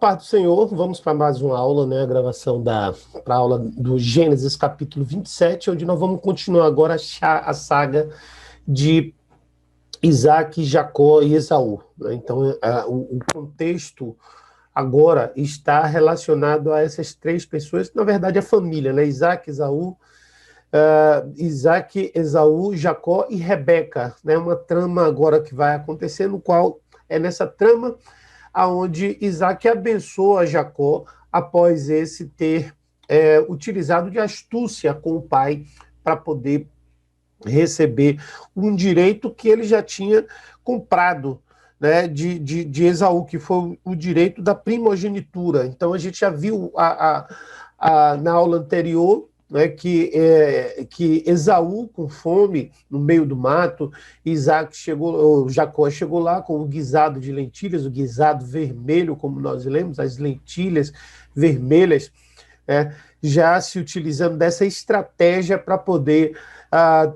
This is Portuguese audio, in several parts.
paz do Senhor, vamos para mais uma aula, né? A gravação para a aula do Gênesis, capítulo 27, onde nós vamos continuar agora a saga de Isaac, Jacó e Esaú, né? Então, o contexto agora está relacionado a essas três pessoas, que na verdade é família, né? Isaac, Esaú, Jacó e Rebeca, né? Uma trama agora que vai acontecer, no qual é nessa trama aonde Isaac abençoa Jacó após esse ter utilizado de astúcia com o pai para poder receber um direito que ele já tinha comprado, né, de Esaú, que foi o direito da primogenitura. Então a gente já viu na aula anterior, né, que Esaú, com fome, no meio do mato, Jacó chegou lá com o guisado de lentilhas, o guisado vermelho, como nós lemos, as lentilhas vermelhas, já se utilizando dessa estratégia para poder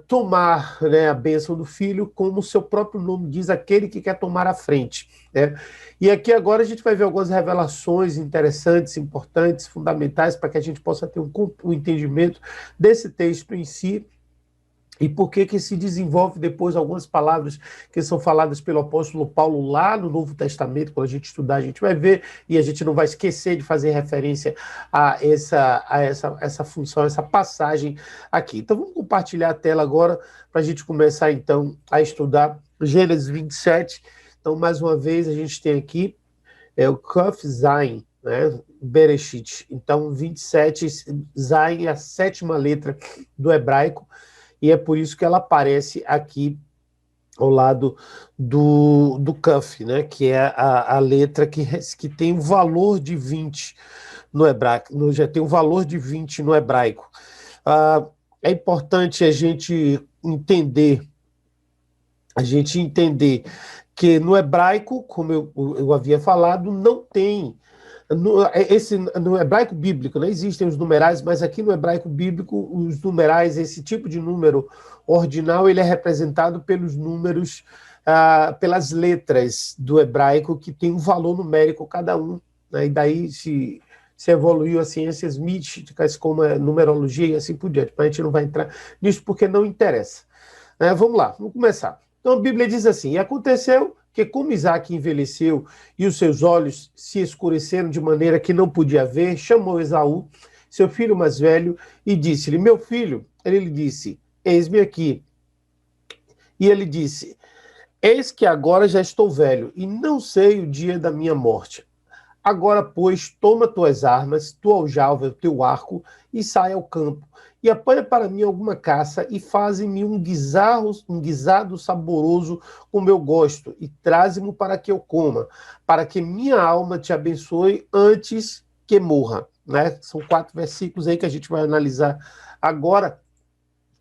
tomar, né, a bênção do filho, como o seu próprio nome diz, aquele que quer tomar a frente, né? E aqui agora a gente vai ver algumas revelações interessantes, importantes, fundamentais, para que a gente possa ter um entendimento desse texto em si, e por que se desenvolve depois algumas palavras que são faladas pelo apóstolo Paulo lá no Novo Testamento. Quando a gente estudar, a gente vai ver, e a gente não vai esquecer de fazer referência a essa função, essa passagem aqui. Então vamos compartilhar a tela agora para a gente começar então a estudar Gênesis 27. Então, mais uma vez, a gente tem aqui o Kaf Zain, né? Bereshit. Então, 27, Zain é a sétima letra do hebraico, e é por isso que ela aparece aqui ao lado do Kaf, né, que é a letra que tem o valor de 20 no hebraico, já tem o valor de 20 no hebraico. É importante a gente entender que no hebraico, como eu havia falado, não tem. No hebraico bíblico, não existem os numerais, mas aqui no hebraico bíblico, os numerais, esse tipo de número ordinal, ele é representado pelos números, pelas letras do hebraico, que tem um valor numérico cada um, né? E daí se evoluiu as ciências místicas, como a numerologia e assim por diante. Mas a gente não vai entrar nisso porque não interessa. Vamos lá, vamos começar. Então a Bíblia diz assim: e aconteceu que, como Isaac envelheceu e os seus olhos se escureceram de maneira que não podia ver, chamou Esaú, seu filho mais velho, e disse-lhe: meu filho. Ele lhe disse: eis-me aqui. E ele disse: eis que agora já estou velho, e não sei o dia da minha morte. Agora, pois, toma tuas armas, tua aljava, teu arco, e sai ao campo, e apanha para mim alguma caça, e faze-me um guisado saboroso como eu gosto, e traze-mo para que eu coma, para que minha alma te abençoe antes que morra. Né? São 4 versículos aí que a gente vai analisar agora.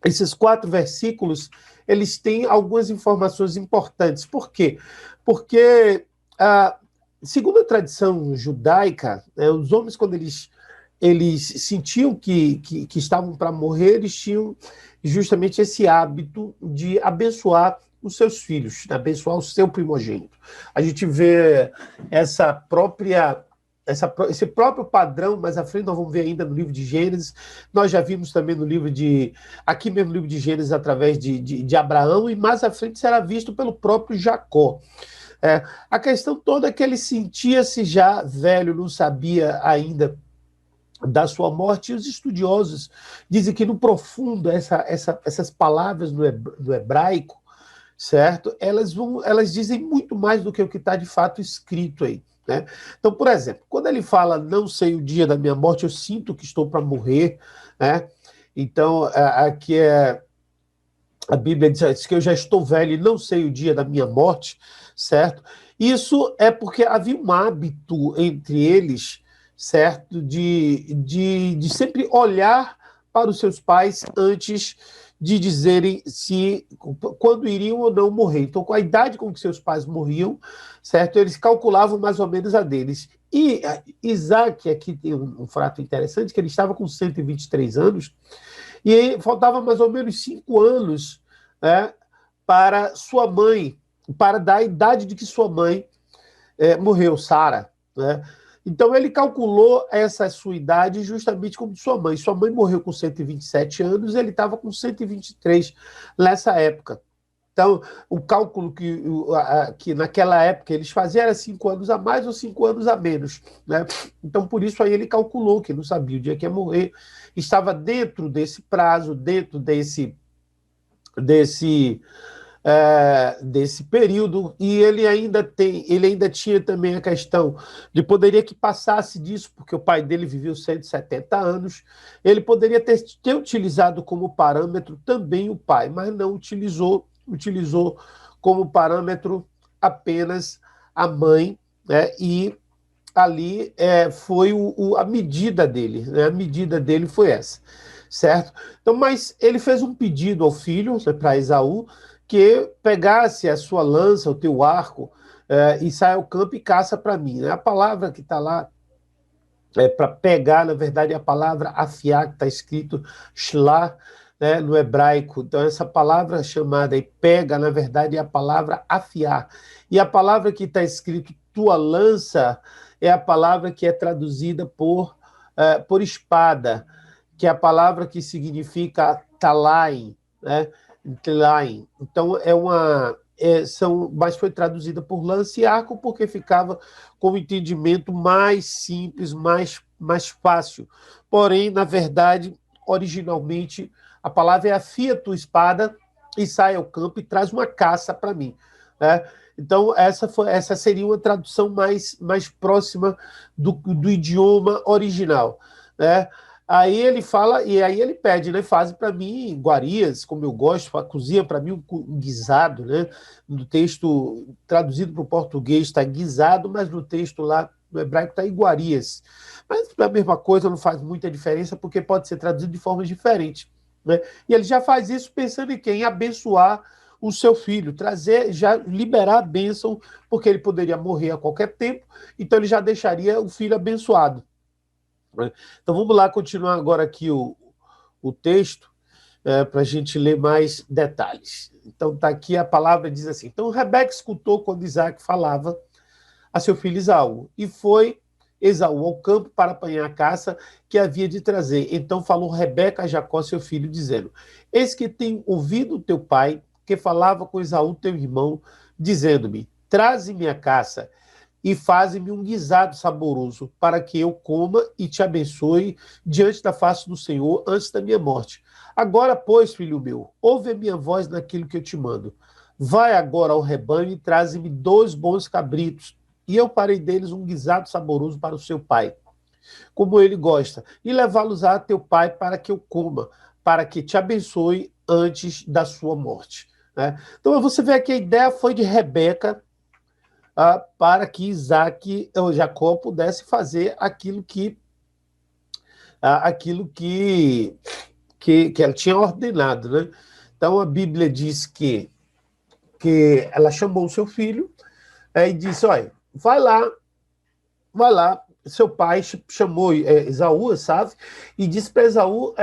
Esses 4 versículos, eles têm algumas informações importantes. Por quê? Porque segundo a tradição judaica, os homens, quando eles sentiam que estavam para morrer, eles tinham justamente esse hábito de abençoar os seus filhos, abençoar o seu primogênito. A gente vê esse próprio padrão, mais à frente nós vamos ver ainda no livro de Gênesis, nós já vimos também aqui mesmo no livro de Gênesis, através de Abraão, e mais à frente será visto pelo próprio Jacó. A questão toda é que ele sentia-se já velho, não sabia ainda da sua morte, e os estudiosos dizem que no profundo essas palavras do hebraico, certo? Elas dizem muito mais do que o que está de fato escrito aí, né? Então, por exemplo, quando ele fala não sei o dia da minha morte, eu sinto que estou para morrer, né? Então, aqui a Bíblia diz que eu já estou velho e não sei o dia da minha morte, certo? Isso é porque havia um hábito entre eles, certo? De sempre olhar para os seus pais antes de dizerem quando iriam ou não morrer. Então, com a idade com que seus pais morriam, certo? Eles calculavam mais ou menos a deles. E Isaac, aqui tem um fato interessante, que ele estava com 123 anos, e faltava mais ou menos 5 anos, né, para sua mãe, para dar a idade de que sua mãe morreu, Sara, né? Então, ele calculou essa sua idade justamente como sua mãe. Sua mãe morreu com 127 anos, ele estava com 123 nessa época. Então, o cálculo que naquela época eles faziam era 5 anos a mais ou 5 anos a menos, né? Então, por isso aí ele calculou que não sabia o dia que ia morrer, estava dentro desse prazo, dentro desse desse período, e ele ainda tinha também a questão de poderia que passasse disso, porque o pai dele viveu 170 anos, ele poderia ter utilizado como parâmetro também o pai, mas não utilizou como parâmetro apenas a mãe, né? E ali foi a medida dele, né? A medida dele foi essa, certo? Então, mas ele fez um pedido ao filho, né, para Esaú, que pegasse a sua lança, o teu arco, e saia ao campo e caça para mim, né? A palavra que está lá para pegar, na verdade, é a palavra afiar, que está escrito shlah, né, no hebraico. Então, essa palavra chamada e pega, na verdade, é a palavra afiar. E a palavra que está escrito tua lança é a palavra que é traduzida por espada, que é a palavra que significa talaim, né? Talaim. Então, mas foi traduzida por lança e arco porque ficava com o entendimento mais simples, mais fácil. Porém, na verdade, originalmente, a palavra é afia tua espada e sai ao campo e traz uma caça para mim, né? Então, essa seria uma tradução mais próxima do idioma original, né? Aí ele fala, e aí ele pede, né? Faz para mim iguarias, como eu gosto, cozinha para mim um guisado, né? No texto traduzido para o português está guisado, mas no texto lá no hebraico está iguarias. Mas é a mesma coisa, não faz muita diferença, porque pode ser traduzido de formas diferentes, né? E ele já faz isso pensando em quem? Em abençoar o seu filho, trazer, já liberar a bênção, porque ele poderia morrer a qualquer tempo, então ele já deixaria o filho abençoado. Então vamos lá continuar agora aqui o texto, para a gente ler mais detalhes. Então está aqui a palavra, diz assim: então Rebeca escutou quando Isaac falava a seu filho Esaú, e foi Esaú ao campo para apanhar a caça que havia de trazer. Então falou Rebeca a Jacó, seu filho, dizendo: eis que tenho ouvido o teu pai, que falava com Esaú, teu irmão, dizendo-me: traze-me a caça e faze-me um guisado saboroso, para que eu coma e te abençoe diante da face do Senhor antes da minha morte. Agora, pois, filho meu, ouve a minha voz naquilo que eu te mando. Vai agora ao rebanho e traze-me 2 bons cabritos, e eu farei deles um guisado saboroso para o seu pai, como ele gosta, e levá-los a teu pai para que eu coma, para que te abençoe antes da sua morte. Né? Então você vê que a ideia foi de Rebeca, para que Isaac, ou Jacó, pudesse fazer aquilo que ela tinha ordenado, né? Então a Bíblia diz que ela chamou o seu filho, e disse: olha, vai lá. Seu pai chamou Esaú, sabe? E disse para Esaú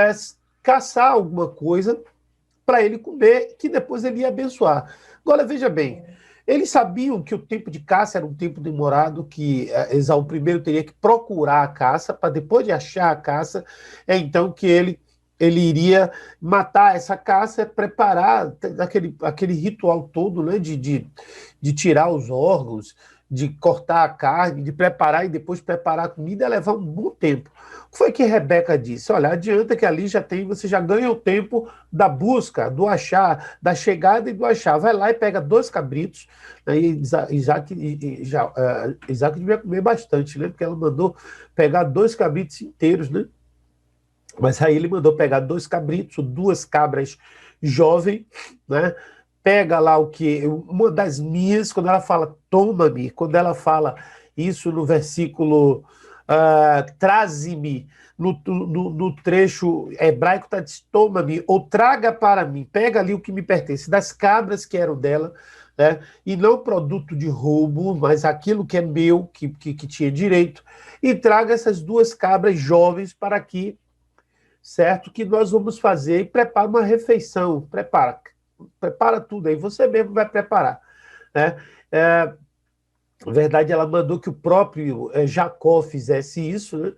caçar alguma coisa para ele comer, que depois ele ia abençoar. Agora, veja bem, eles sabiam que o tempo de caça era um tempo demorado, que Esaú primeiro teria que procurar a caça, para depois de achar a caça, então que ele iria matar essa caça, preparar aquele ritual todo, né, de tirar os órgãos, de cortar a carne, de preparar e depois preparar a comida, ia levar um bom tempo. O que foi que Rebeca disse? Olha, adianta que ali você já ganha o tempo da busca, do achar, da chegada e do achar. Vai lá e pega 2 cabritos, né, e Isaac devia comer bastante, né? Porque ela mandou pegar 2 cabritos inteiros, né? Mas aí ele mandou pegar 2 cabritos, 2 cabras jovens, né? Pega lá o que? Uma das minhas, quando ela fala toma-me, quando ela fala isso no versículo traze-me, no trecho hebraico está dizendo toma-me, ou traga para mim, pega ali o que me pertence, das cabras que eram dela, né? E não produto de roubo, mas aquilo que é meu, que tinha direito, e traga essas 2 cabras jovens para aqui, certo? Que nós vamos fazer e prepara uma refeição, prepara tudo aí, você mesmo vai preparar, né? Na verdade, ela mandou que o próprio Jacó fizesse isso, né?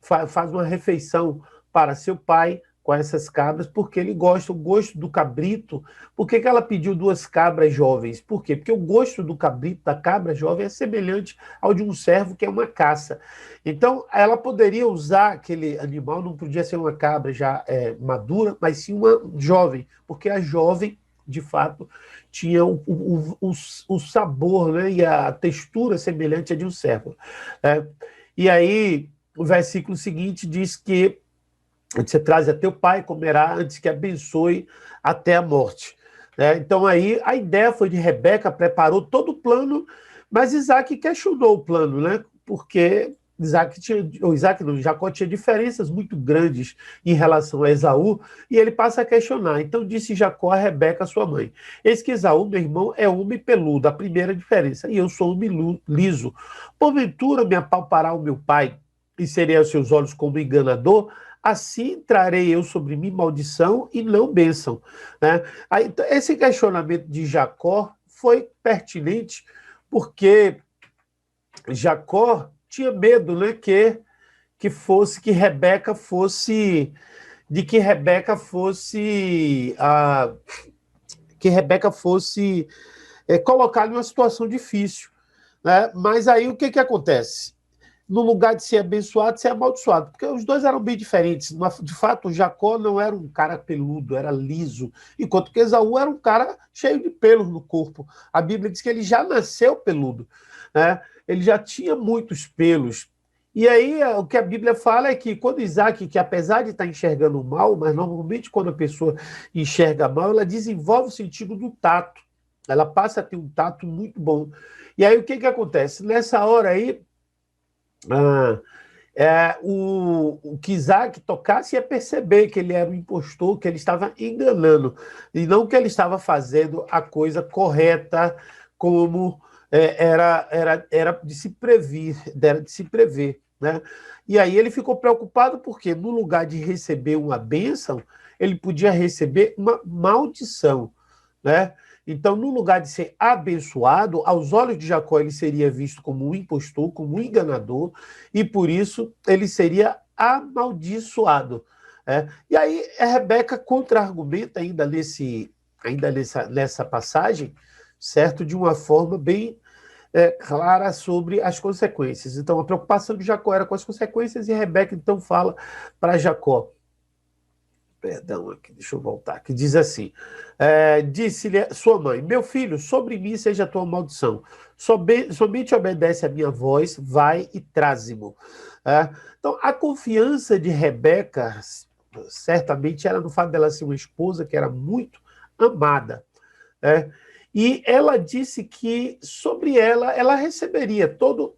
Faz uma refeição para seu pai com essas cabras, porque ele gosta, o gosto do cabrito. Por que que ela pediu duas cabras jovens? Por quê? Porque o gosto do cabrito, da cabra jovem, é semelhante ao de um cervo, que é uma caça. Então, ela poderia usar aquele animal, não podia ser uma cabra já madura, mas sim uma jovem, porque a jovem, de fato, tinha o sabor, né, e a textura semelhante à de um cervo. Né? E aí, o versículo seguinte diz que você traz a teu pai, comerá antes que abençoe até a morte. Né? Então aí a ideia foi de Rebeca, preparou todo o plano, mas Isaac questionou o plano, né? Porque Jacó tinha diferenças muito grandes em relação a Esaú, e ele passa a questionar. Então disse Jacó a Rebeca, sua mãe: eis que Esaú, meu irmão, é homem peludo, a primeira diferença, e eu sou homem liso. Porventura me apalpará o meu pai, e serei aos seus olhos como enganador? Assim trarei eu sobre mim maldição e não bênção. Né? Aí, então, esse questionamento de Jacó foi pertinente porque Jacó tinha medo, né, que Rebeca fosse de que Rebeca fosse colocada em uma situação difícil, né? Mas aí o que acontece? No lugar de ser abençoado, ser amaldiçoado, porque os dois eram bem diferentes. De fato, Jacó não era um cara peludo, era liso, enquanto que Esaú era um cara cheio de pelos no corpo. A Bíblia diz que ele já nasceu peludo, né? Ele já tinha muitos pelos. E aí, o que a Bíblia fala é que quando Isaac, que apesar de estar enxergando mal, mas normalmente quando a pessoa enxerga mal, ela desenvolve o sentido do tato. Ela passa a ter um tato muito bom. E aí, o que acontece? Nessa hora aí, ah, o que Isaac tocasse ia perceber que ele era um impostor, que ele estava enganando, e não que ele estava fazendo a coisa correta, como era de se prever, era de se prever. Né? E aí ele ficou preocupado porque, no lugar de receber uma bênção, ele podia receber uma maldição. Né? Então, no lugar de ser abençoado, aos olhos de Jacó, ele seria visto como um impostor, como um enganador, e por isso ele seria amaldiçoado. E aí, a Rebeca contra-argumenta nessa passagem, certo? De uma forma bem clara sobre as consequências. Então, a preocupação de Jacó era com as consequências, e Rebeca então fala para Jacó. Perdão, aqui, deixa eu voltar. Que diz assim: disse-lhe sua mãe: meu filho, sobre mim seja a tua maldição. Somente obedece a minha voz, vai e traze-mo. Então, a confiança de Rebeca, certamente, era no fato dela ser uma esposa que era muito amada. E ela disse que sobre ela receberia tudo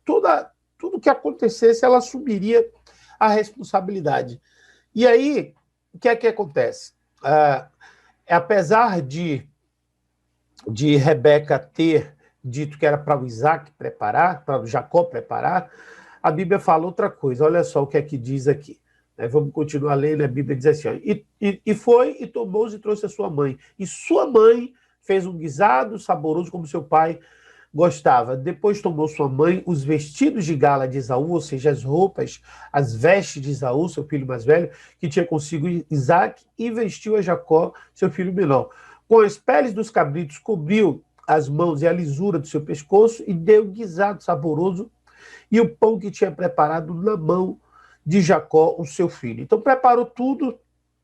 que acontecesse, ela assumiria a responsabilidade. E aí, o que é que acontece? Apesar de Rebeca ter dito que era para o Isaac preparar, para o Jacó preparar, a Bíblia fala outra coisa. Olha só o que é que diz aqui. Vamos continuar lendo, a Bíblia diz assim: e foi e tomou-os e trouxe a sua mãe. E sua mãe fez um guisado saboroso como seu pai gostava. Depois tomou sua mãe os vestidos de gala de Esaú, ou seja, as roupas, as vestes de Esaú, seu filho mais velho, que tinha consigo Isaac, e vestiu a Jacó, seu filho menor. Com as peles dos cabritos cobriu as mãos e a lisura do seu pescoço, e deu guisado saboroso e o pão que tinha preparado na mão de Jacó, o seu filho. Então preparou tudo,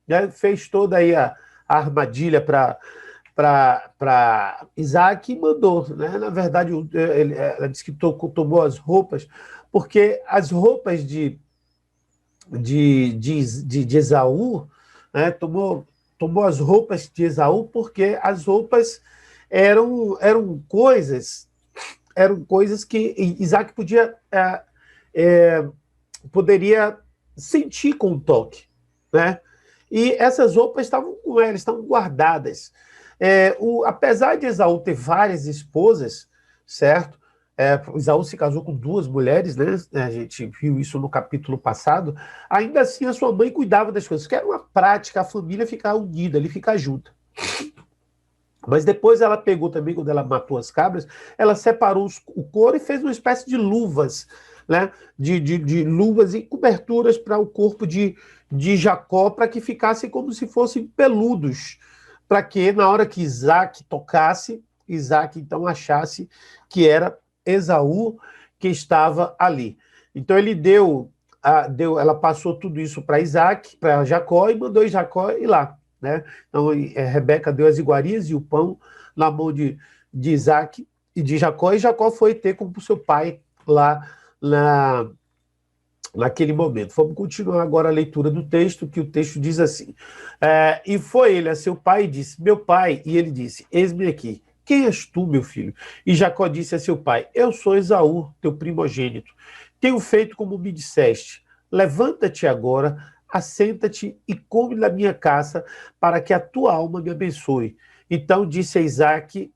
né, fez toda aí a armadilha para Isaac e mandou. Né? Na verdade, ela disse que tomou as roupas, porque as roupas de Esaú, né, tomou as roupas de Esaú, porque as roupas eram coisas que Isaac poderia sentir com o toque. Né? E essas roupas estavam com ela, estavam guardadas. Apesar de Esaú ter várias esposas, certo? Esaú se casou com duas mulheres, né? A gente viu isso no capítulo passado. Ainda assim, a sua mãe cuidava das coisas, que era uma prática, a família ficar unida, ele ficar junto. Mas depois ela pegou também, quando ela matou as cabras, ela separou o couro e fez uma espécie de luvas, né? De luvas e coberturas para o corpo de Jacó, para que ficassem como se fossem peludos, para que na hora que Isaac tocasse, Isaac então achasse que era Esaú que estava ali. Então ele ela passou tudo isso para Isaac, para Jacó, e mandou Jacó ir lá, né? Então, Rebeca deu as iguarias e o pão na mão de Isaac e de Jacó, e Jacó foi ter com o seu pai lá naquele momento. Vamos continuar agora a leitura do texto, que o texto diz assim: e foi ele a seu pai e disse, meu pai, e ele disse, eis-me aqui. Quem és tu, meu filho? E Jacó disse a seu pai, eu sou Esaú, teu primogênito. Tenho feito como me disseste. Levanta-te agora, assenta-te e come da minha caça, para que a tua alma me abençoe. Então disse a Isaque,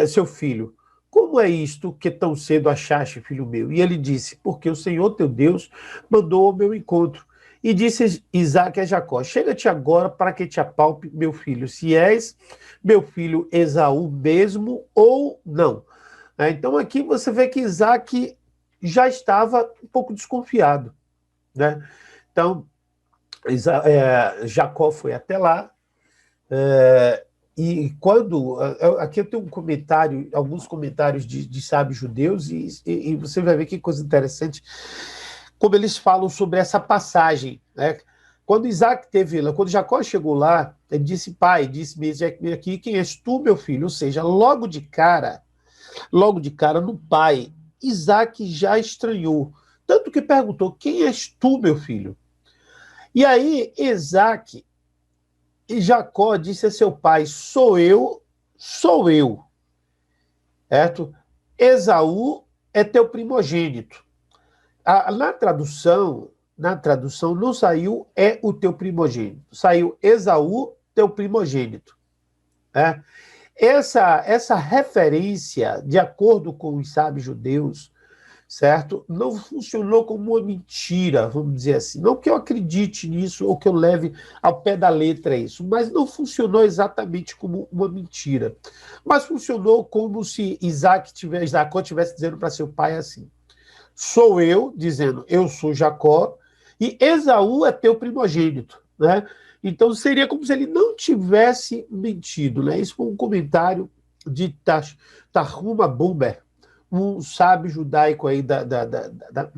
seu filho, como é isto que tão cedo achaste, filho meu? E ele disse, porque o Senhor teu Deus mandou ao meu encontro. E disse Isaque a Jacó, chega-te agora para que te apalpe, meu filho, se és meu filho Esaú mesmo ou não. Então aqui você vê que Isaque já estava um pouco desconfiado, né? Então, Jacó foi até lá, e quando... Aqui eu tenho um comentário, alguns comentários de sábios judeus, e você vai ver que coisa interessante, como eles falam sobre essa passagem, né? Quando Isaac teve lá, quando Jacó chegou lá, ele disse, pai, disse-me aqui, quem és tu, meu filho? Ou seja, logo de cara no pai, Isaac já estranhou. Tanto que perguntou, quem és tu, meu filho? E aí, Isaac e Jacó disse a seu pai, sou eu, certo? Esaú é teu primogênito. Na tradução não saiu é o teu primogênito, saiu Esaú, teu primogênito. Né? Essa referência, de acordo com os sábios judeus, certo? Não funcionou como uma mentira, vamos dizer assim. Não que eu acredite nisso ou que eu leve ao pé da letra isso, mas não funcionou exatamente como uma mentira. Mas funcionou como se Jacó estivesse dizendo para seu pai assim, sou eu, dizendo, eu sou Jacó, e Esaú é teu primogênito, né? Então seria como se ele não tivesse mentido, né? Isso foi um comentário de Tarhuma Bumber, um sábio judaico aí da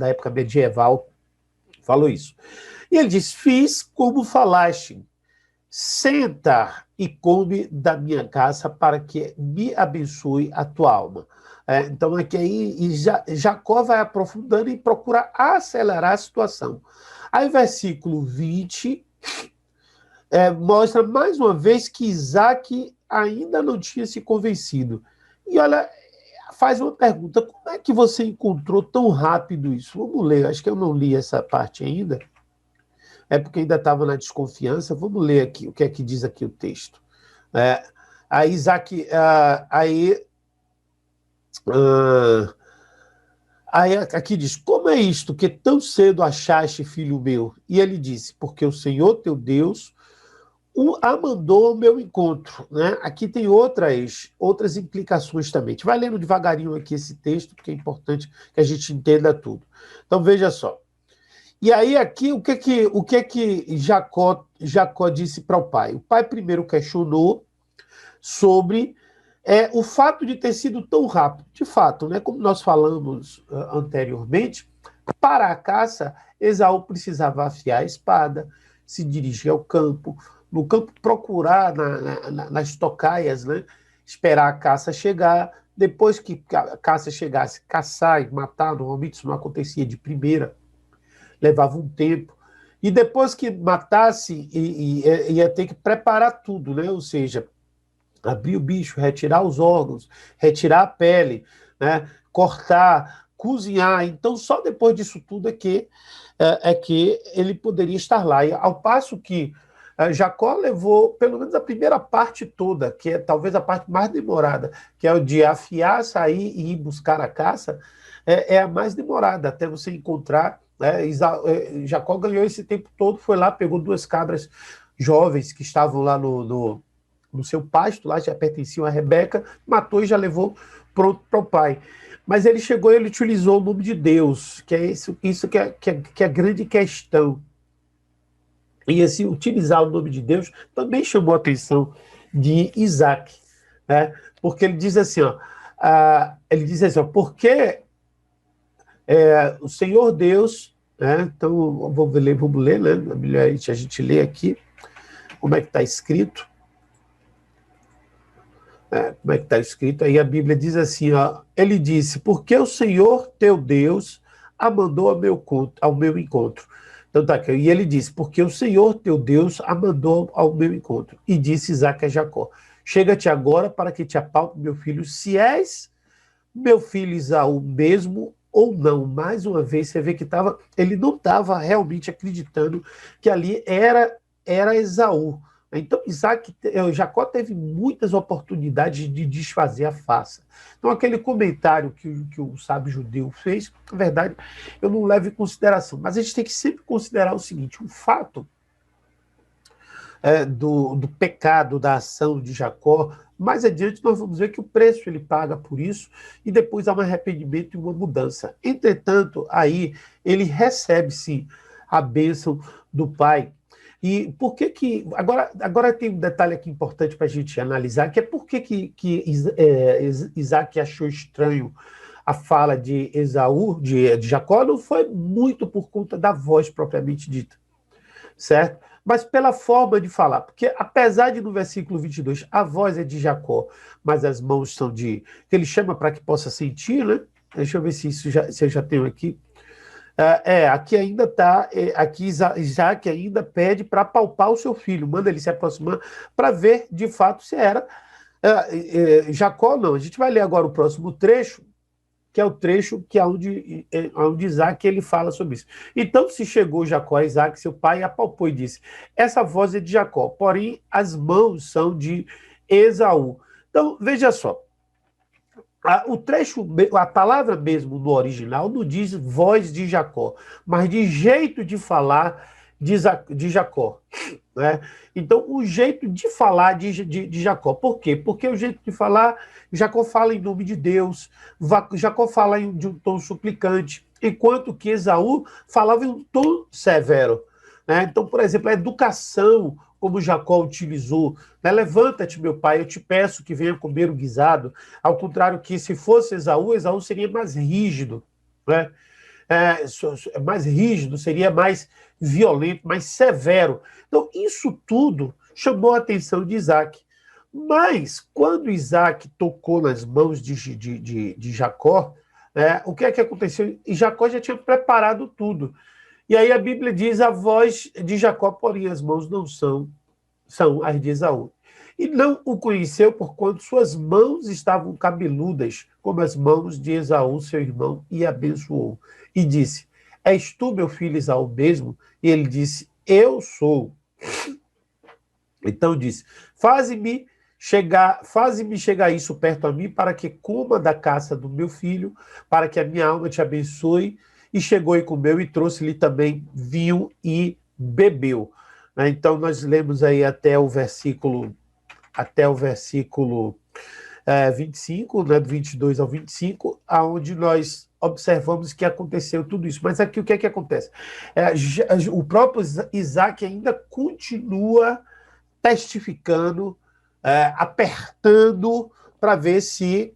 época medieval, falou isso. E ele diz, fiz como falaste, senta e come da minha casa para que me abençoe a tua alma. Então aqui aí Jacó vai aprofundando e procura acelerar a situação. Aí versículo 20 mostra mais uma vez que Isaac ainda não tinha se convencido. E olha, faz uma pergunta, como é que você encontrou tão rápido isso? Vamos ler, acho que eu não li essa parte ainda, porque ainda estava na desconfiança. Vamos ler aqui, o que é que diz aqui o texto. Aí Isaac, aí aqui diz, como é isto que tão cedo achaste, filho meu? E ele disse, porque o Senhor teu Deus a mandou ao meu encontro, né? Aqui tem outras implicações também. A gente vai lendo devagarinho aqui esse texto, porque é importante que a gente entenda tudo. Então veja só. E aí aqui o que que Jacó disse para o pai? O pai primeiro questionou sobre o fato de ter sido tão rápido. De fato, né? Como nós falamos anteriormente, para a caça, Esaú precisava afiar a espada, se dirigir ao campo, no campo procurar nas tocaias, né? Esperar a caça chegar, depois que a caça chegasse, caçar e matar. Normalmente isso não acontecia de primeira, levava um tempo, e depois que matasse, ia ter que preparar tudo, né? Ou seja, abrir o bicho, retirar os órgãos, retirar a pele, né? Cortar, cozinhar. Então só depois disso tudo é que ele poderia estar lá. E ao passo que Jacó levou pelo menos a primeira parte toda, que é talvez a parte mais demorada, que é o de afiar, sair e ir buscar a caça, é a mais demorada, até você encontrar. Jacó ganhou esse tempo todo, foi lá, pegou 2 cabras jovens que estavam lá no seu pasto, lá já pertenciam a Rebeca, matou e já levou pronto para o pai. Mas ele chegou e ele utilizou o nome de Deus, que é isso que é a grande questão. E esse utilizar o nome de Deus também chamou a atenção de Isaac, né? Porque ele diz assim, ó, porque o Senhor Deus, né? Então vamos ler, né? Melhor a gente lê aqui como é que está escrito. Como é que está escrito? Aí a Bíblia diz assim, ó, ele disse, porque o Senhor teu Deus a mandou ao meu encontro. Então tá aqui, e ele disse, porque o Senhor teu Deus a mandou ao meu encontro. E disse Isaque a Jacó, chega-te agora para que te apalte, meu filho, se és meu filho Esaú mesmo ou não. Mais uma vez, você vê que ele não estava realmente acreditando que ali era Esaú. Então, Jacó teve muitas oportunidades de desfazer a farsa. Então, aquele comentário que o sábio judeu fez, na verdade, eu não levo em consideração. Mas a gente tem que sempre considerar o seguinte: o fato do pecado, da ação de Jacó, mais adiante nós vamos ver que o preço ele paga por isso e depois há um arrependimento e uma mudança. Entretanto, aí ele recebe sim a bênção do pai. E por que agora tem um detalhe aqui importante para a gente analisar, que é por que Isaac achou estranho a fala de Esaú, de Jacó, não foi muito por conta da voz propriamente dita, certo? Mas pela forma de falar, porque apesar de no versículo 22 a voz é de Jacó, mas as mãos são que ele chama para que possa sentir, né? Deixa eu ver se eu já tenho aqui. Aqui ainda está, aqui Isaac ainda pede para palpar o seu filho, manda ele se aproximar para ver de fato se era Jacó, não. A gente vai ler agora o próximo trecho, que é o trecho que é onde Isaac ele fala sobre isso. Então se chegou Jacó a Isaac, seu pai, apalpou e disse, essa voz é de Jacó, porém as mãos são de Esaú. Então, veja só, o trecho, a palavra mesmo no original não diz voz de Jacó, mas de jeito de falar de Jacó. Né? Então, o jeito de falar de Jacó. Por quê? Porque o jeito de falar, Jacó fala em nome de Deus, Jacó fala de um tom suplicante, enquanto que Esaú falava em um tom severo. Né? Então, por exemplo, a educação, como Jacó utilizou, né? Levanta-te, meu pai, eu te peço que venha comer o guisado, ao contrário que se fosse Esaú seria mais rígido, né? Mais rígido, seria mais violento, mais severo. Então, isso tudo chamou a atenção de Isaac. Mas, quando Isaac tocou nas mãos de Jacó, o que é que aconteceu? E Jacó já tinha preparado tudo. E aí a Bíblia diz, a voz de Jacó, porém as mãos não são as de Esaú. E não o conheceu porquanto suas mãos estavam cabeludas, como as mãos de Esaú, seu irmão, e abençoou. E disse, és tu, meu filho Esaú mesmo? E ele disse, eu sou. Então disse, faze-me chegar isso perto a mim, para que coma da caça do meu filho, para que a minha alma te abençoe. E chegou e comeu, e trouxe-lhe também vinho e bebeu. Então nós lemos aí até o versículo 25, né, do 22 ao 25, aonde nós observamos que aconteceu tudo isso. Mas aqui o que é que acontece? O próprio Isaac ainda continua testificando, apertando para ver se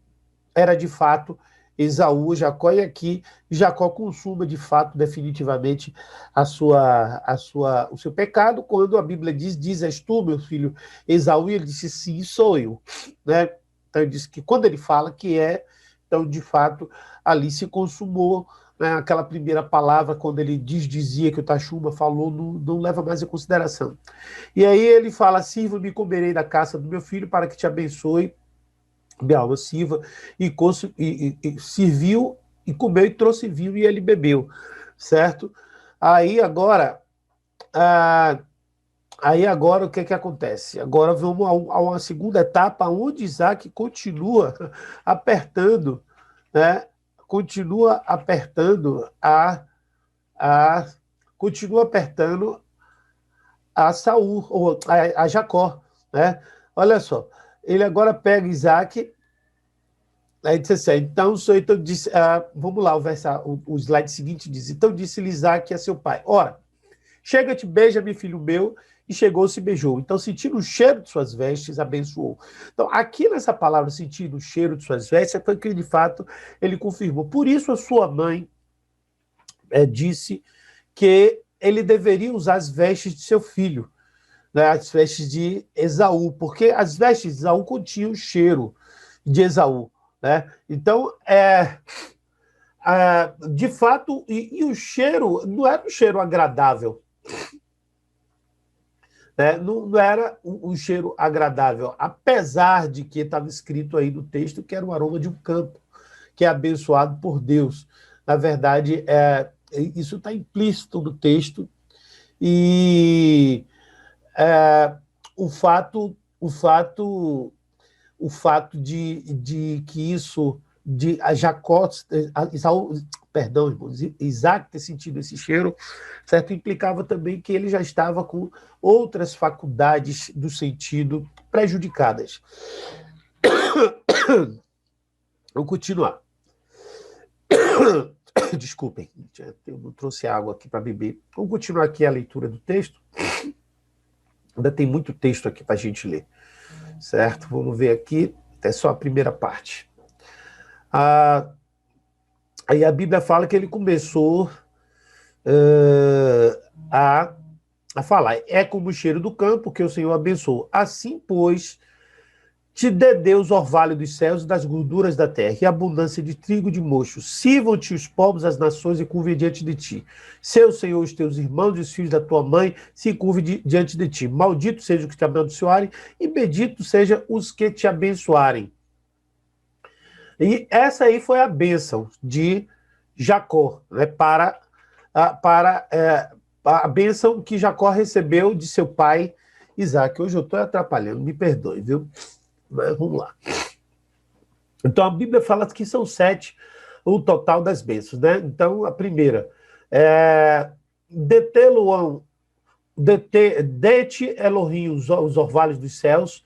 era de fato Esaú, Jacó, e aqui Jacó consuma de fato, definitivamente, o seu pecado, quando a Bíblia diz, és tu, meu filho Esaú, e ele disse, sim, sou eu. Né? Então ele disse que quando ele fala que então de fato ali se consumou, né, aquela primeira palavra, quando ele dizia que o Tachuma falou, não leva mais em consideração. E aí ele fala, sirva-me, comerei da caça do meu filho, para que te abençoe, minha alma sirva, e serviu, e comeu, e trouxe vinho, e ele bebeu, certo? Aí agora, o que acontece? Agora vamos a uma segunda etapa, onde Isaac continua apertando, né? Continua apertando a Saul, ou a Jacó, né? Olha só, ele agora pega Isaac, aí disse assim, então disse, vamos lá, o slide seguinte diz, então disse Isaac a seu pai, ora, chega-te, beija-me, filho meu, e chegou-se e beijou. Então, sentindo o cheiro de suas vestes, abençoou. Então, aqui nessa palavra, sentindo o cheiro de suas vestes, foi que, de fato, ele confirmou. Por isso, a sua mãe disse que ele deveria usar as vestes de seu filho, né, as vestes de Esaú, porque as vestes de Esaú continham o cheiro de Esaú. Né? Então, de fato, e o cheiro não era um cheiro agradável, né? Não era um cheiro agradável, apesar de que estava escrito aí no texto que era o aroma de um campo, que é abençoado por Deus. Na verdade, isso está implícito no texto, e o fato de que isso, de a Jacó, perdão, irmãos, Isaac ter sentido esse cheiro, certo? Implicava também que ele já estava com outras faculdades do sentido prejudicadas. Vou continuar. Desculpem, eu não trouxe água aqui para beber. Vamos continuar aqui a leitura do texto. Ainda tem muito texto aqui para a gente ler, certo? Vamos ver aqui, é só a primeira parte. Aí a Bíblia fala que ele começou a falar, é como o cheiro do campo que o Senhor abençoou. Assim, pois, te dê Deus orvalho dos céus e das gorduras da terra, e abundância de trigo e de mocho. Sirvam-te os povos, as nações, e curvem diante de ti. Seu Senhor, os teus irmãos e os filhos da tua mãe se curvem diante de ti. Maldito seja os que te abençoarem, e bendito seja os que te abençoarem. E essa aí foi a bênção de Jacó, né, para a bênção que Jacó recebeu de seu pai Isaac. Hoje eu estou atrapalhando, me perdoe, viu? Mas vamos lá. Então a Bíblia fala que são 7 o total das bênçãos, né? Então a primeira dete Elohim os orvalhos dos céus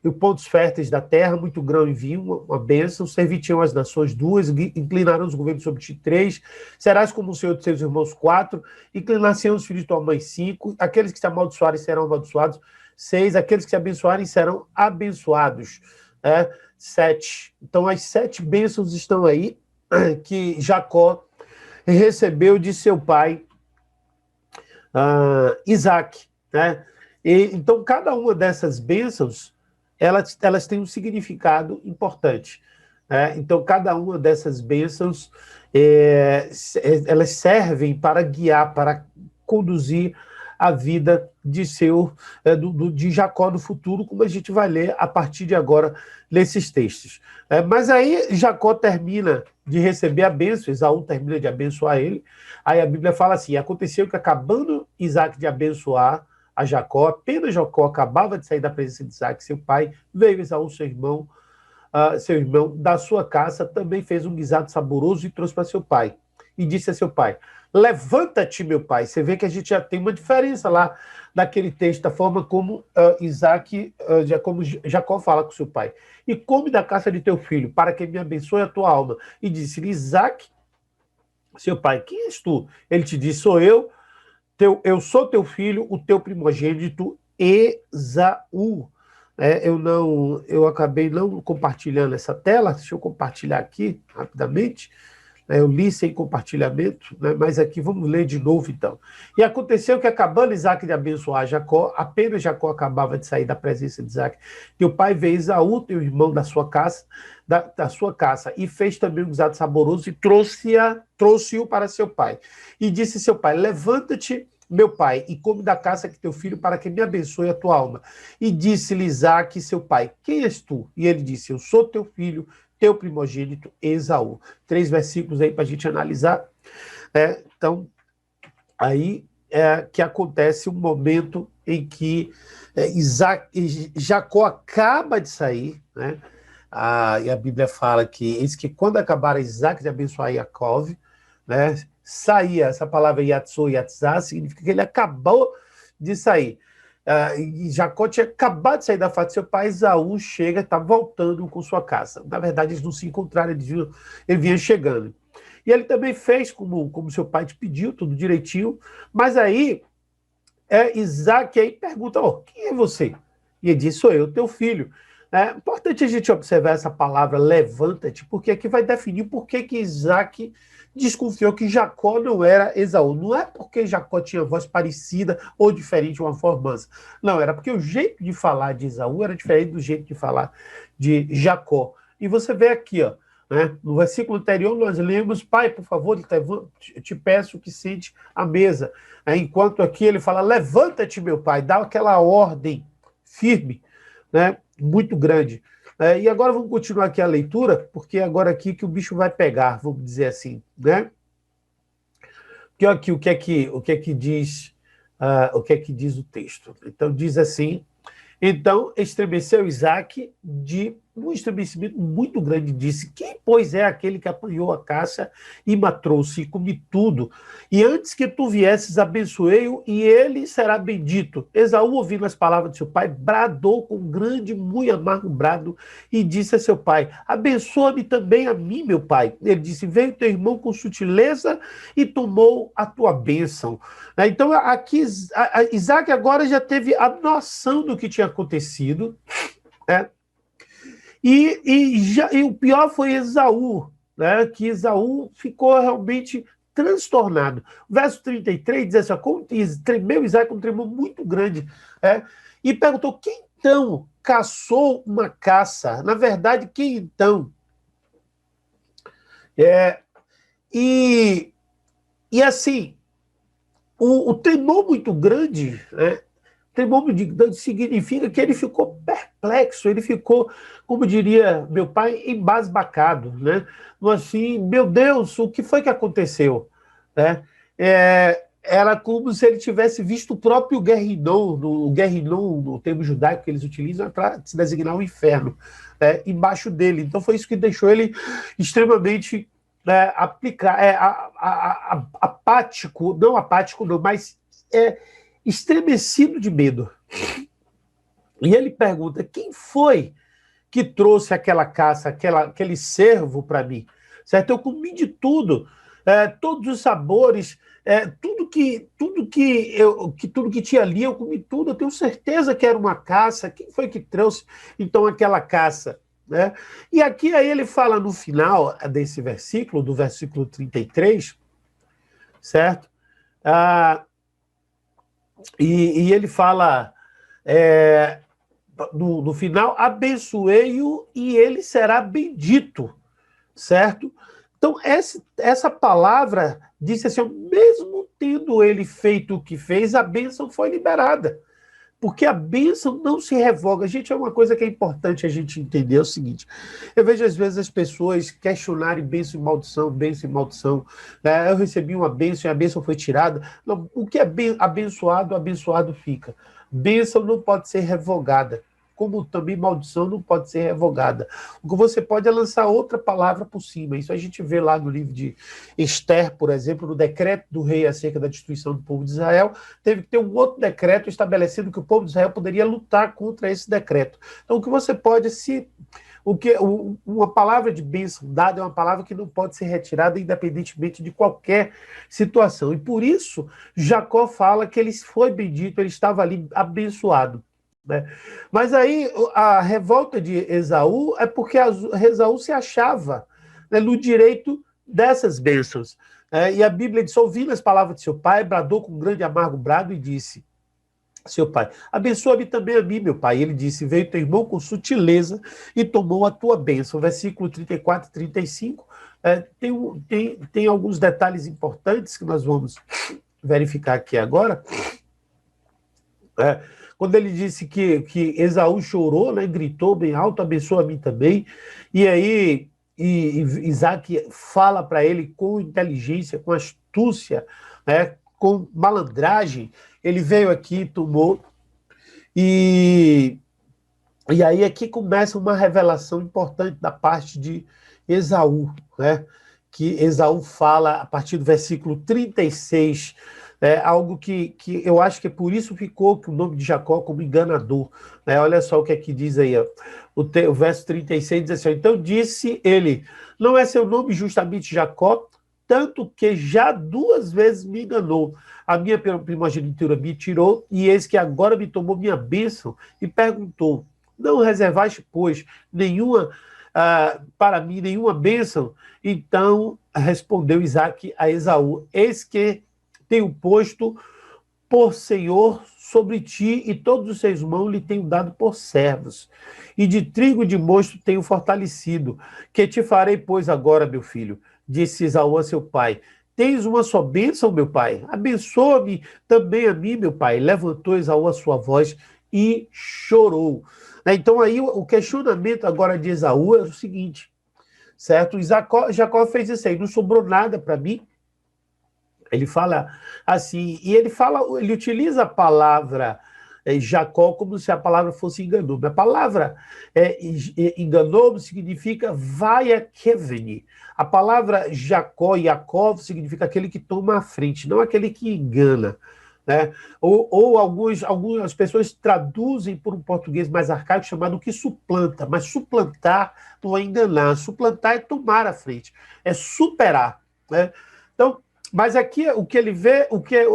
e os pontos férteis da terra, muito grão e vinho, uma bênção. Servir-te-ão as nações 2, inclinarão os governos sobre ti 3, serás como o Senhor de seus irmãos 4, inclinar-se-ão os filhos de tua mãe 5, aqueles que te amaldiçoarem serão amaldiçoados 6, aqueles que te abençoarem serão abençoados 7. Então as 7 bênçãos estão aí que Jacó recebeu de seu pai Isaac, né? Então cada uma dessas bênçãos elas têm um significado importante. Então, cada uma dessas bênçãos, elas servem para guiar, para conduzir a vida de Jacó no futuro, como a gente vai ler a partir de agora nesses textos. Mas aí Jacó termina de receber a bênção, Esaú termina de abençoar ele, aí a Bíblia fala assim, aconteceu que acabando Isaac de abençoar a Jacó, apenas Jacó acabava de sair da presença de Isaac, seu pai, veio Esaú, seu irmão, da sua casa, também fez um guisado saboroso e trouxe para seu pai. E disse a seu pai, levanta-te, meu pai. Você vê que a gente já tem uma diferença lá naquele texto, da forma como como Jacó fala com seu pai. E come da caça de teu filho, para que me abençoe a tua alma. E disse-lhe, Isaac, seu pai, quem és tu? Ele te disse, sou eu sou teu filho, o teu primogênito, Esaú. Eu acabei não compartilhando essa tela, deixa eu compartilhar aqui rapidamente. Eu li sem compartilhamento, né? Mas aqui vamos ler de novo então. E aconteceu que, acabando Isaac de abençoar Jacó, apenas Jacó acabava de sair da presença de Isaac, que o pai veio Esaú, teu irmão, da sua casa, e fez também um guisado saboroso e trouxe-o para seu pai. E disse seu pai, levanta-te, meu pai, e come da caça que teu filho, para que me abençoe a tua alma. E disse-lhe Isaac, seu pai, quem és tu? E ele disse, eu sou teu filho, teu primogênito Esaú. 3 versículos aí para a gente analisar. Então, aí que acontece um momento em que Jacó acaba de sair, né? E a Bíblia fala que eis que quando acabar Isaac de abençoar Jacó, né, saía, essa palavra Yatzô, Yatzá, significa que ele acabou de sair. E Jacó tinha acabado de sair da fazenda de seu pai, Esaú chega, está voltando com sua casa. Na verdade, eles não se encontraram, ele vinha chegando. E ele também fez como seu pai te pediu, tudo direitinho, mas aí Isaac aí pergunta, quem é você? E ele diz, sou eu, teu filho. É importante a gente observar essa palavra levanta-te, porque aqui vai definir por que Isaac desconfiou que Jacó não era Esaú. Não é porque Jacó tinha voz parecida ou diferente, uma formança. Não, era porque o jeito de falar de Esaú era diferente do jeito de falar de Jacó. E você vê aqui, né, no versículo anterior nós lemos, pai, por favor, te peço que sente à mesa. Enquanto aqui ele fala, levanta-te, meu pai, dá aquela ordem firme, né, muito grande. E agora vamos continuar aqui a leitura, porque agora aqui que o bicho vai pegar, vamos dizer assim, né? Porque aqui o que é que diz o texto? Então diz assim: então estremeceu Isaac de um estremecimento muito grande, disse, quem, pois, é aquele que apanhou a caça e matou-se e comi tudo? E antes que tu viesses, abençoei-o, e ele será bendito. Esaú, ouvindo as palavras de seu pai, bradou com grande, muito amargo brado, e disse a seu pai, abençoa-me também a mim, meu pai. Ele disse, veio teu irmão com sutileza e tomou a tua bênção. Então, aqui, Isaac agora já teve a noção do que tinha acontecido, né? E o pior foi Esaú, né? Que Esaú ficou realmente transtornado. O verso 33 diz assim, tremeu Isaac com um tremor muito grande, e perguntou, quem então caçou uma caça? Na verdade, quem então? E assim, o tremor muito grande, né? Tremor muito grande significa que ele ficou perplexo, ele ficou, como diria meu pai, embasbacado, né? Assim, meu Deus, o que foi que aconteceu? Né? Era como se ele tivesse visto o próprio Guerrinon, no termo judaico que eles utilizam, para se designar o inferno, embaixo dele. Então foi isso que deixou ele extremamente apático, não, mas estremecido de medo. E ele pergunta, quem foi que trouxe aquela caça, aquele cervo para mim? Certo? Eu comi de tudo, todos os sabores, tudo que tinha ali, eu comi tudo, eu tenho certeza que era uma caça. Quem foi que trouxe, então, aquela caça? Né? E aqui aí ele fala no final desse versículo, do versículo 33, certo? E ele fala no final, abençoei-o e ele será bendito, certo? Então, essa palavra disse assim, mesmo tendo ele feito o que fez, a bênção foi liberada. Porque a bênção não se revoga. Gente, é uma coisa que é importante a gente entender, é o seguinte, eu vejo às vezes as pessoas questionarem bênção e maldição, bênção e maldição. Eu recebi uma bênção e a bênção foi tirada. Não, o que é abençoado, abençoado fica. Bênção não pode ser revogada, como também maldição não pode ser revogada. O que você pode é lançar outra palavra por cima. Isso a gente vê lá no livro de Esther, por exemplo, no decreto do rei acerca da destruição do povo de Israel, teve que ter um outro decreto estabelecendo que o povo de Israel poderia lutar contra esse decreto. Então, o que você pode, uma palavra de bênção dada é uma palavra que não pode ser retirada independentemente de qualquer situação. E por isso, Jacó fala que ele foi bendito, ele estava ali abençoado. Né? Mas aí a revolta de Esaú é porque Esaú se achava, né, no direito dessas bênçãos. E a Bíblia diz, ouvindo as palavras de seu pai, bradou com um grande amargo brado e disse, seu pai, abençoa-me também a mim, meu pai. E ele disse, veio teu irmão com sutileza e tomou a tua bênção. Versículo 34 e 35, tem alguns detalhes importantes que nós vamos verificar aqui agora. Quando ele disse que Esaú chorou, né, gritou bem alto, abençoa a mim também, e aí Isaac fala para ele com inteligência, com astúcia, né, com malandragem, ele veio aqui, tomou, e aí aqui começa uma revelação importante da parte de Esaú, né, que Esaú fala a partir do versículo 36, É algo que eu acho que por isso ficou que o nome de Jacó como enganador. Né? Olha só o que é que diz aí, ó. O verso 36 diz assim: então disse ele, não é seu nome justamente Jacó, tanto que já 2 vezes me enganou. A minha primogenitura me tirou, e eis que agora me tomou minha bênção, e perguntou: não reservaste, pois, nenhuma para mim, nenhuma bênção? Então respondeu Isaque a Esaú: eis que tenho posto por senhor sobre ti, e todos os seus irmãos lhe tenho dado por servos. E de trigo e de mosto tenho fortalecido. Que te farei, pois, agora, meu filho? Disse Esaú a seu pai: tens uma só bênção, meu pai? Abençoa-me também a mim, meu pai. Levantou Esaú a sua voz e chorou. Então aí o questionamento agora de Esaú é o seguinte, certo? Jacó fez isso aí, não sobrou nada para mim. Ele fala assim, e ele utiliza a palavra Jacó como se a palavra fosse enganou. A palavra enganou significa vai a Keveni. A palavra Jacó, Yaakov, significa aquele que toma a frente, não aquele que engana. Né? Ou algumas pessoas traduzem por um português mais arcaico chamado que suplanta, mas suplantar não é enganar, suplantar é tomar a frente, é superar. Né? Então, mas aqui o que ele vê,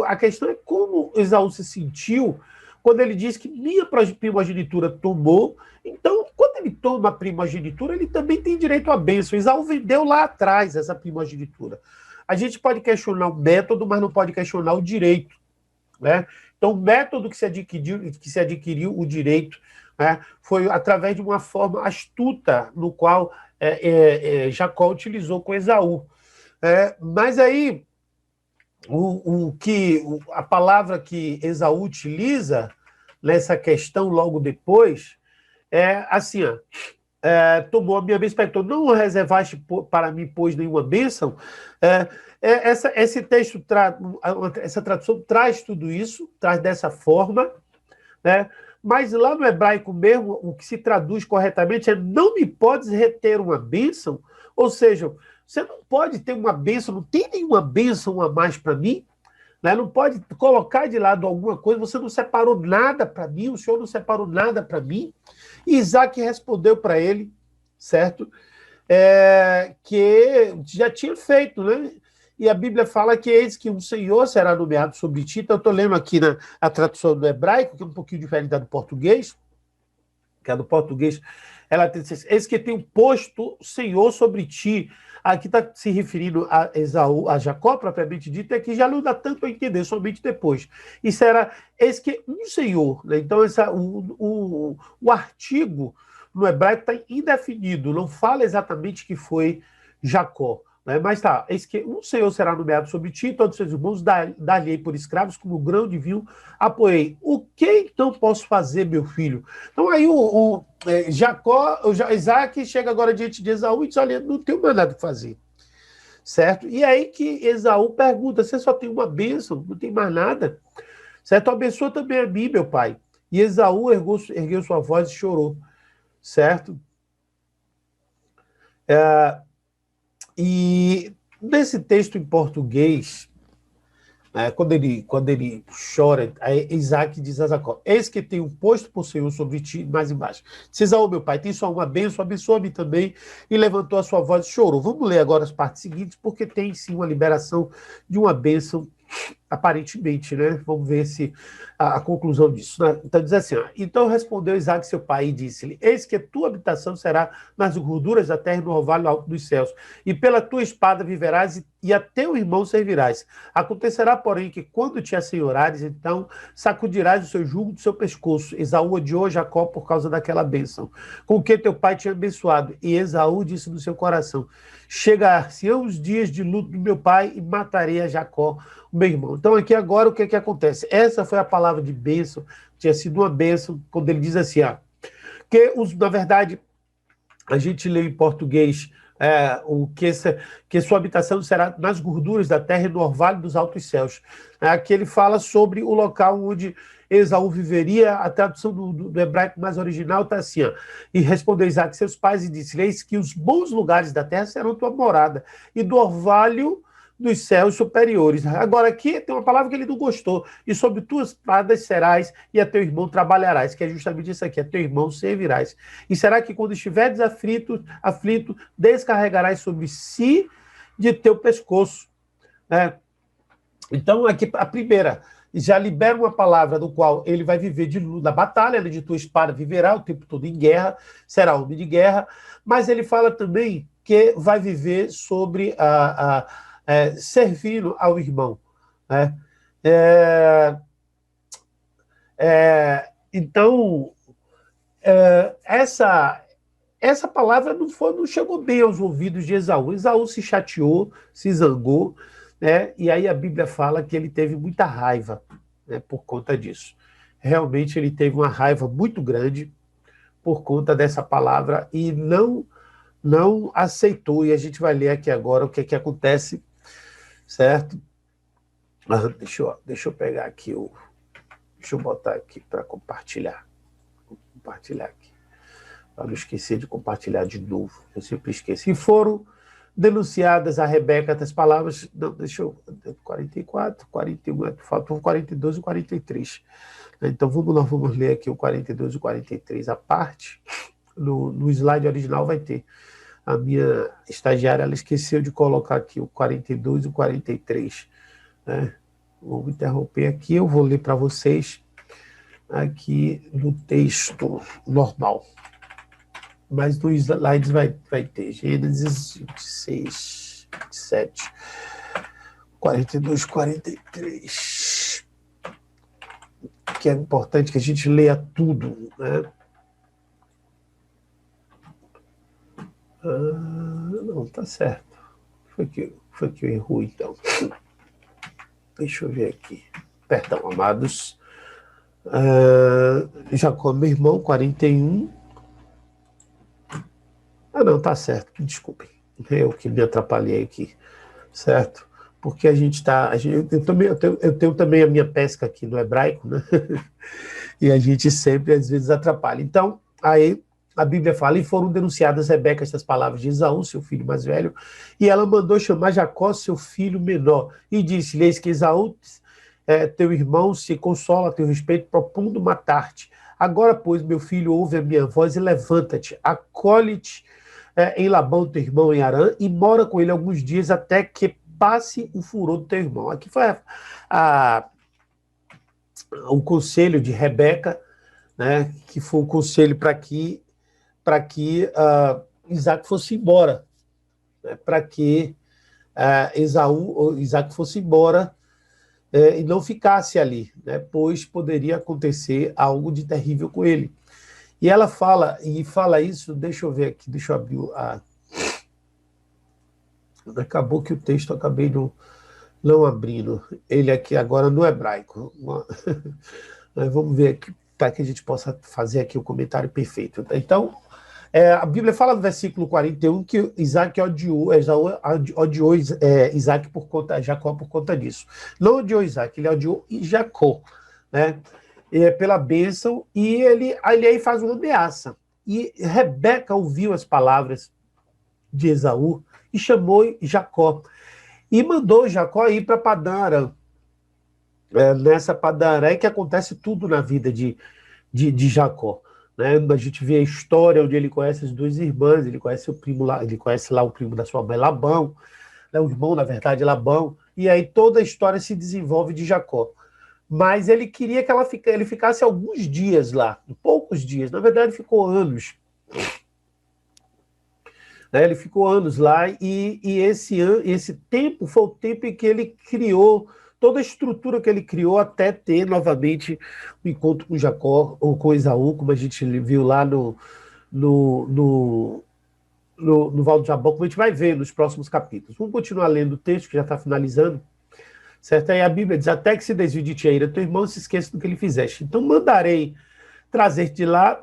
a questão é como Esaú se sentiu quando ele diz que minha primogenitura tomou. Então, quando ele toma a primogenitura, ele também tem direito à bênção. Esaú vendeu lá atrás essa primogenitura. A gente pode questionar o método, mas não pode questionar o direito. Né? Então, o método que se adquiriu o direito, né, foi através de uma forma astuta, no qual Jacó utilizou com Esaú. Mas aí a palavra que Esaú utiliza nessa questão logo depois é assim, ó, tomou a minha bênção, perguntou: não reservaste para mim, pois, nenhuma bênção? Esse texto, essa tradução traz tudo isso, traz dessa forma, né? Mas lá no hebraico mesmo, o que se traduz corretamente é: não me podes reter uma bênção, ou seja, você não pode ter uma bênção, não tem nenhuma bênção a mais para mim, né? Não pode colocar de lado alguma coisa, você não separou nada para mim, o Senhor não separou nada para mim. E Isaac respondeu para ele, certo? Que já tinha feito, né? E a Bíblia fala que eis que um Senhor será nomeado sobre ti. Então, eu estou lendo aqui a tradução do hebraico, que é um pouquinho diferente da do português, que a do português, ela diz: eis que tenho posto Senhor sobre ti. Aqui está se referindo a Esaú, a Jacó, propriamente dito, é que já não dá tanto a entender, somente depois. E será, eis que um Senhor, né? Então o artigo no hebraico está indefinido, não fala exatamente que foi Jacó. Né? Mas tá, eis que um Senhor será nomeado sobre ti, todos os seus irmãos dar-lhe por escravos, como grão de vinho apoiei. O que então posso fazer, meu filho? Então aí Isaac chega agora diante de Esaú e diz: olha, não tenho mais nada para fazer. Certo? E aí que Esaú pergunta: você só tem uma bênção, não tem mais nada? Certo? Abençoa também a mim, meu pai. E Esaú ergueu sua voz e chorou. Certo? E nesse texto em português, quando ele chora, Isaac diz a Jacó: eis que tenho posto por Senhor sobre ti, mais embaixo. Diz Esaú: meu pai, tem só uma bênção, abençoa-me também. E levantou a sua voz e chorou. Vamos ler agora as partes seguintes, porque tem sim uma liberação de uma bênção, aparentemente, né? Vamos ver se a conclusão disso. Né? Então diz assim: então respondeu Isaac seu pai e disse-lhe: eis que a tua habitação será nas gorduras da terra e no orvalho alto dos céus, e pela tua espada viverás e a teu irmão servirás. Acontecerá, porém, que quando te assenhorares, então sacudirás o seu jugo do seu pescoço. Esaú odiou Jacó por causa daquela bênção, com que teu pai tinha abençoado. E Esaú disse no seu coração: chegar-se-ão os dias de luto do meu pai e matarei a Jacó, o meu irmão. Então aqui agora o que acontece? Essa foi a palavra de bênção, tinha sido uma bênção, quando ele diz assim, na verdade, a gente lê em português que sua habitação será nas gorduras da terra e no orvalho dos altos céus. Aqui ele fala sobre o local onde Esaú viveria. A tradução do hebraico mais original está assim: e respondeu Isaac seus pais e disse: eis que os bons lugares da terra serão tua morada, e do orvalho dos céus superiores. Agora, aqui tem uma palavra que ele não gostou. E sobre tuas espadas serás, e a teu irmão trabalharás, que é justamente isso aqui, a teu irmão servirás. E será que quando estiveres aflito, descarregarás sobre si de teu pescoço. Né? Então, aqui a primeira, já libera uma palavra do qual ele vai viver da batalha, né, de tua espada viverá o tempo todo em guerra, será homem de guerra, mas ele fala também que vai viver sobre servindo ao irmão. Né? Então, essa palavra não chegou bem aos ouvidos de Esaú. Esaú se chateou, se zangou, né? E aí a Bíblia fala que ele teve muita raiva, né, por conta disso. Realmente ele teve uma raiva muito grande por conta dessa palavra e não aceitou. E a gente vai ler aqui agora o que acontece, certo? Deixa eu pegar aqui deixa eu botar aqui para compartilhar. Vou compartilhar aqui. Para não esquecer de compartilhar de novo. Eu sempre esqueço. E foram denunciadas a Rebeca das palavras. Não, deixa eu. 44, 41, faltam o 42 e o 43. Então vamos ler aqui o 42 e o 43. A parte, no slide original vai ter. A minha estagiária, ela esqueceu de colocar aqui o 42 e o 43. Né? Vou interromper aqui, eu vou ler para vocês aqui no texto normal. Mas no slides vai ter Gênesis 26, 27, 42, 43. Que é importante que a gente leia tudo, né? Não, tá certo. Foi que eu errou, então. Deixa eu ver aqui. Perdão, amados. Jacó, meu irmão, 41. Não, tá certo. Desculpem. Eu que me atrapalhei aqui. Certo? Porque a gente está... Eu tenho também a minha pesca aqui no hebraico, né? E a gente sempre, às vezes, atrapalha. Então, aí a Bíblia fala, e foram denunciadas Rebeca estas palavras de Esaú, seu filho mais velho, e ela mandou chamar Jacó, seu filho menor, e disse-lhe, eis que Esaú, teu irmão, se consola a teu respeito, propondo matar-te. Agora, pois, meu filho, ouve a minha voz e levanta-te, acolhe-te em Labão, teu irmão, em Harã, e mora com ele alguns dias até que passe o furor do teu irmão. Aqui foi o conselho de Rebeca, né, que foi o conselho para que Isaac fosse embora, né, para que Isaac fosse embora e não ficasse ali, né, pois poderia acontecer algo de terrível com ele. E ela fala isso, deixa eu ver aqui, deixa eu abrir acabou que o texto acabei não abrindo, ele aqui agora no hebraico. Mas vamos ver aqui, para que a gente possa fazer aqui o comentário perfeito. Então, a Bíblia fala no versículo 41 que Isaac odiou Isaac Jacó por conta disso. Não odiou Isaac, ele odiou Jacó, né? Pela bênção, e ele aí faz uma ameaça. E Rebeca ouviu as palavras de Esaú e chamou Jacó. E mandou Jacó ir para Padã Arã. Nessa Padã Arã é que acontece tudo na vida de Jacó. Né? A gente vê a história onde ele conhece as duas irmãs, ele conhece o primo lá, ele conhece lá o primo da sua mãe, Labão, né? O irmão, na verdade, Labão, e aí toda a história se desenvolve de Jacó. Mas ele queria que ele ficasse alguns dias lá, poucos dias, na verdade ficou anos. Né? Ele ficou anos lá, e esse tempo foi o tempo em que ele criou toda a estrutura que ele criou até ter novamente o encontro com Jacó, ou com Esaú, como a gente viu lá no Val do Jabó, como a gente vai ver nos próximos capítulos. Vamos continuar lendo o texto, que já está finalizando. Certo? Aí a Bíblia diz, até que se desvie de ti a ira, teu irmão se esqueça do que ele fizeste. Então mandarei trazer-te de lá,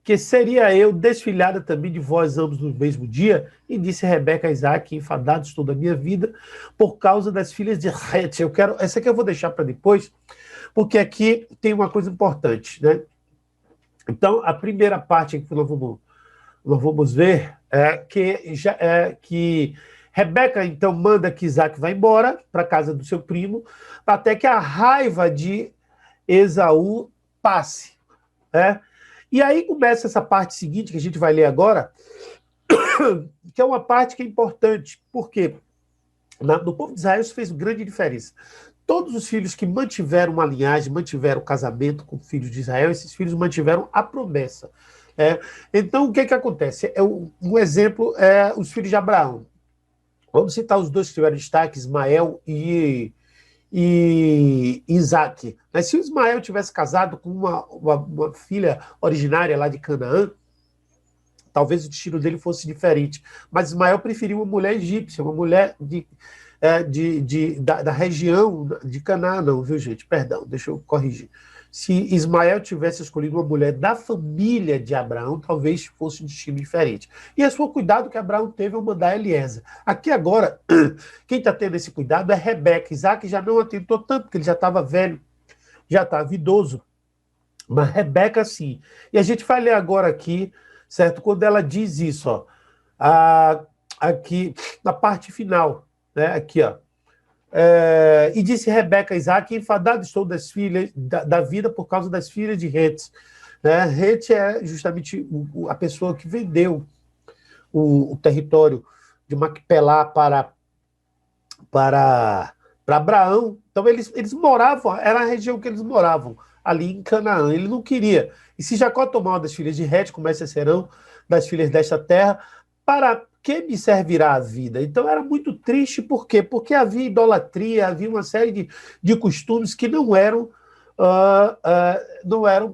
que seria eu desfilhada também de vós ambos no mesmo dia. E disse Rebeca a Isaac, enfadados toda a minha vida, por causa das filhas de Het. Essa aqui eu vou deixar para depois, porque aqui tem uma coisa importante, né? Então, a primeira parte que nós vamos ver é que Rebeca, então, manda que Isaac vá embora para a casa do seu primo, até que a raiva de Esaú passe. Né? E aí começa essa parte seguinte, que a gente vai ler agora, que é uma parte que é importante. Por quê? No povo de Israel isso fez grande diferença. Todos os filhos que mantiveram uma linhagem, mantiveram o casamento com filhos de Israel, esses filhos mantiveram a promessa. Então, o que acontece? Um exemplo é os filhos de Abraão. Vamos citar os dois que tiveram destaque, Ismael e Isaac. Mas se o Ismael tivesse casado com uma filha originária lá de Canaã, talvez o destino dele fosse diferente. Mas Ismael preferiu uma mulher egípcia, uma mulher da região de Canaã, não, viu, gente? Perdão, deixa eu corrigir. Se Ismael tivesse escolhido uma mulher da família de Abraão, talvez fosse um destino diferente. E esse foi o cuidado que Abraão teve ao mandar Eliezer. Aqui agora, quem está tendo esse cuidado é Rebeca. Isaac já não atentou tanto, porque ele já estava velho, já estava idoso. Mas Rebeca, sim. E a gente vai ler agora aqui, certo? Quando ela diz isso, ó, aqui na parte final, né? Aqui, ó. E disse Rebeca a Isaac: enfadado estou das filhas da vida por causa das filhas de Retes. Né? Rete é justamente a pessoa que vendeu o território de Macpelá para Abraão. Então eles moravam, era a região que eles moravam, ali em Canaã. Ele não queria. E se Jacó tomar uma das filhas de Rete, como essas serão das filhas desta terra, para que me servirá a vida? Então era muito triste, por quê? Porque havia idolatria, havia uma série de costumes que não eram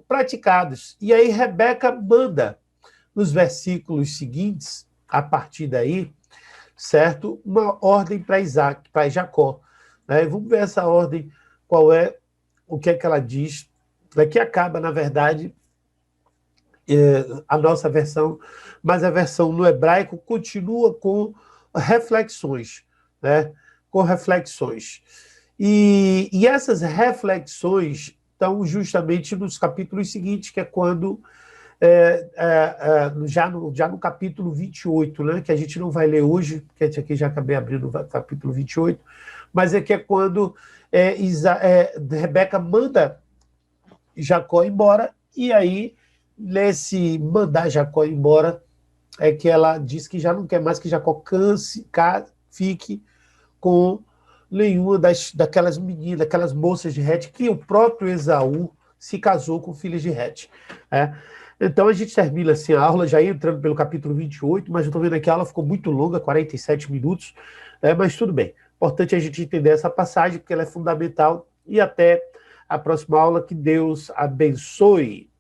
praticados. E aí Rebeca manda, nos versículos seguintes, a partir daí, certo? Uma ordem para Isaac, para Jacó. Né? Vamos ver essa ordem, qual é, o que é que ela diz. Aqui acaba, na verdade, a nossa versão, mas a versão no hebraico continua com reflexões, né? Com reflexões. E essas reflexões estão justamente nos capítulos seguintes, que é quando, já no capítulo 28, né? Que a gente não vai ler hoje, porque a gente aqui já acabei abrindo o capítulo 28, mas é que é quando Rebeca manda Jacó embora, e aí nesse mandar Jacó embora, é que ela diz que já não quer mais que Jacó fique com nenhuma daquelas meninas, daquelas moças de Het, que o próprio Esaú se casou com filhas de Het. Então a gente termina assim a aula, já entrando pelo capítulo 28, mas eu estou vendo aqui a aula ficou muito longa, 47 minutos, mas tudo bem. Importante a gente entender essa passagem, porque ela é fundamental, e até a próxima aula, que Deus abençoe.